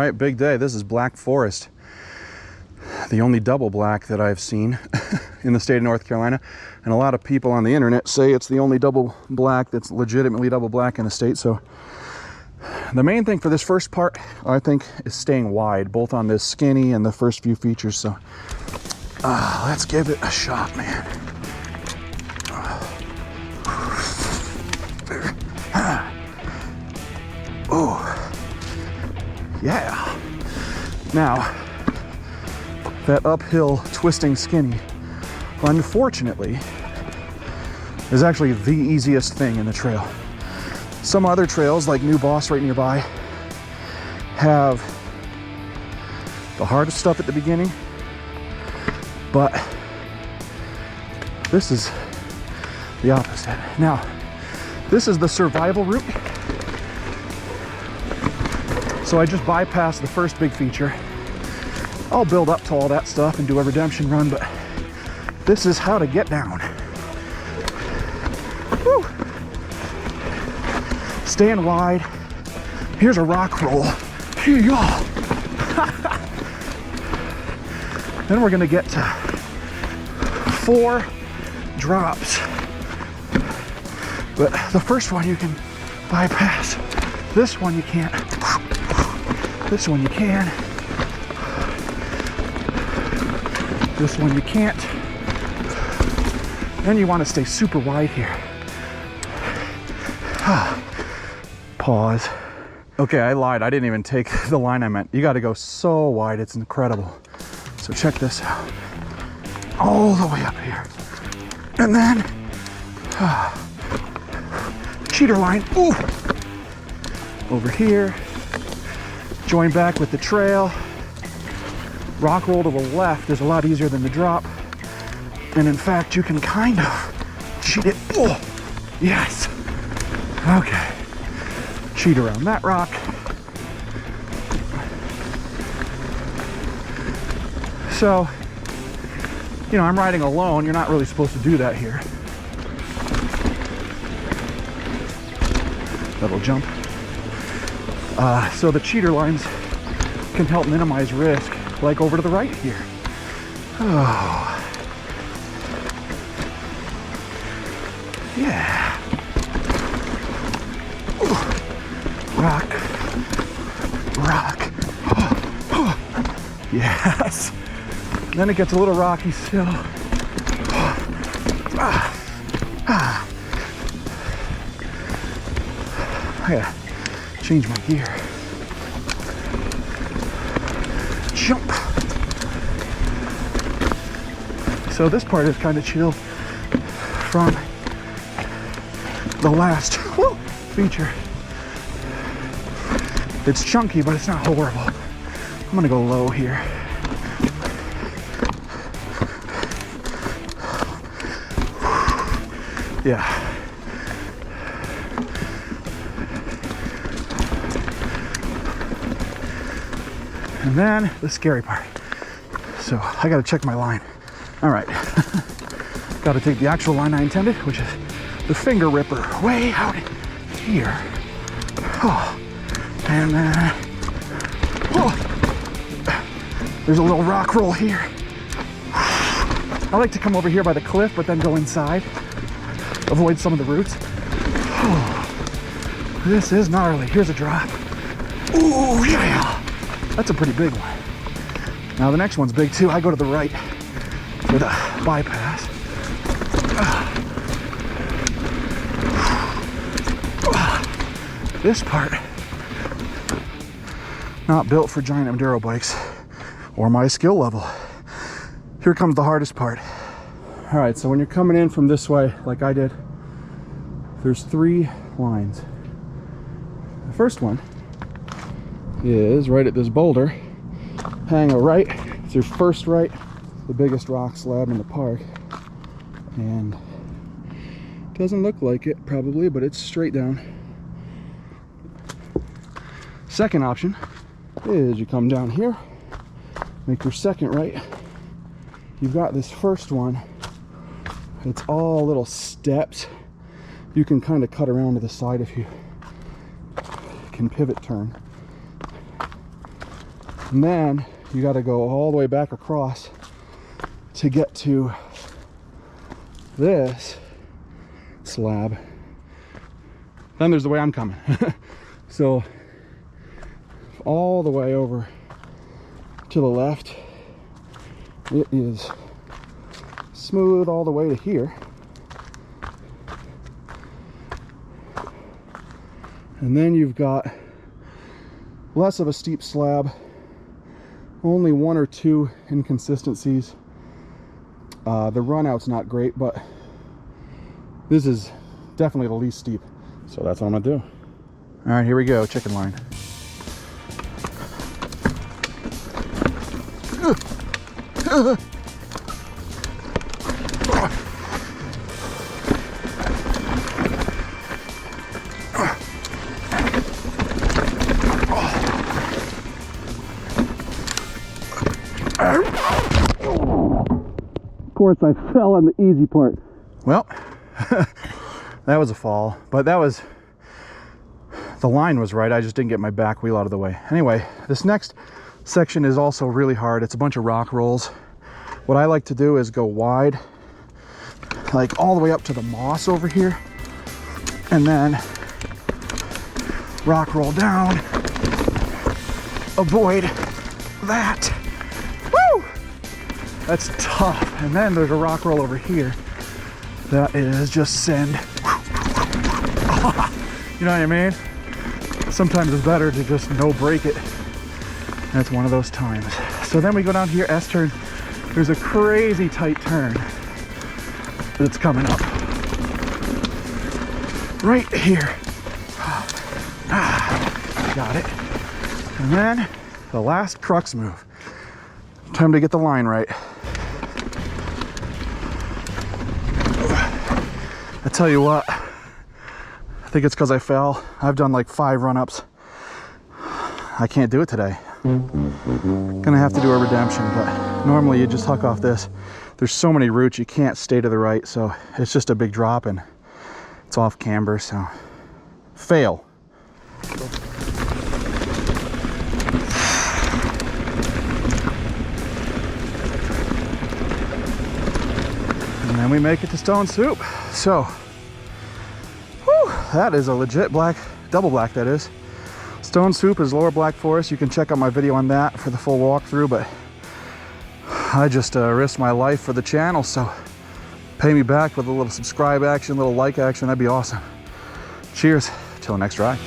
right, big day. This is Black Forest, the only double black that I've seen in the state of North Carolina. And a lot of people on the internet say it's the only double black that's legitimately double black in the state. So the main thing for this first part, I think, is staying wide, both on this skinny and the first few features. So let's give it a shot, man. Oh, yeah. Now, that uphill twisting skinny, unfortunately, is actually the easiest thing in the trail. Some other trails, like New Boss right nearby, have the hardest stuff at the beginning, but this is the opposite. Now, this is the survival route. So I just bypassed the first big feature. I'll build up to all that stuff and do a redemption run, but this is how to get down. Woo. Stand wide. Here's a rock roll. Here you go. Then we're gonna get to 4 drops. But the first one you can bypass. This one you can't. This one you can. This one you can't. Then you want to stay super wide here. Pause. Okay, I lied. I didn't even take the line I meant. You got to go so wide. It's incredible. So check this out. All the way up here. And then cheater line. Ooh. Over here. Join back with the trail. Rock roll to the left is a lot easier than the drop. And in fact, you can kind of cheat it. Oh, yes. Okay. Cheat around that rock. So, you know, I'm riding alone. You're not really supposed to do that here. Double jump. So the cheater lines can help minimize risk, like over to the right here. Oh. Yeah. Ooh. Rock. Rock. Oh. Oh. Yes. Then it gets a little rocky still. Oh. Ah. Ah. I gotta change my gear. Jump. So this part is kind of chill from the last feature. It's chunky, but it's not horrible. I'm gonna go low here. Yeah. And then the scary part. So I gotta check my line. All right. Gotta take the actual line I intended, which is the finger ripper way out here. Oh. And then, there's a little rock roll here. I like to come over here by the cliff, but then go inside. Avoid some of the roots. Oh. This is gnarly. Here's a drop. Ooh, yeah. That's a pretty big one. Now the next one's big too. I go to the right for the bypass. This part, not built for giant enduro bikes or my skill level. Here comes the hardest part. All right, so when you're coming in from this way, like I did, there's 3 lines. The first one is right at this boulder. Hang a right. It's your first right, the biggest rock slab in the park. And doesn't look like it probably, but it's straight down. Second option is you come down here, make your second right. You've got this first one. It's all little steps. You can kind of cut around to the side if you can pivot turn. And then you got to go all the way back across to get to this slab. Then there's the way I'm coming. So all the way over to the left, it is smooth all the way to here. And then you've got less of a steep slab, only one or two inconsistencies. The run out's not great, but this is definitely the least steep. So that's what I'm gonna do. All right, here we go, chicken line. Of course, I fell on the easy part. Well, that was a fall, but that was, the line was right. I just didn't get my back wheel out of the way. Anyway, this next section is also really hard. It's a bunch of rock rolls. What I like to do is go wide, like all the way up to the moss over here, and then rock roll down, avoid that. Woo! That's tough. And then there's a rock roll over here that is just send. You know what I mean? Sometimes it's better to just no break it. That's one of those times. So then we go down here, S-turn. There's a crazy tight turn that's coming up right here. Got it. And then the last crux move. Time to get the line right. I tell you what, I think it's because I fell. I've done like 5 run-ups. I can't do it today. Gonna have to do a redemption, but normally you just huck off this. There's so many roots, you can't stay to the right, so it's just a big drop and it's off camber, so fail. And then we make it to Stone Soup. So, whew, that is a legit black, double black that is. Stone Soup is lower Black Forest. You can check out my video on that for the full walkthrough, but I just risked my life for the channel, so pay me back with a little subscribe action, a little like action, that'd be awesome. Cheers, till next ride.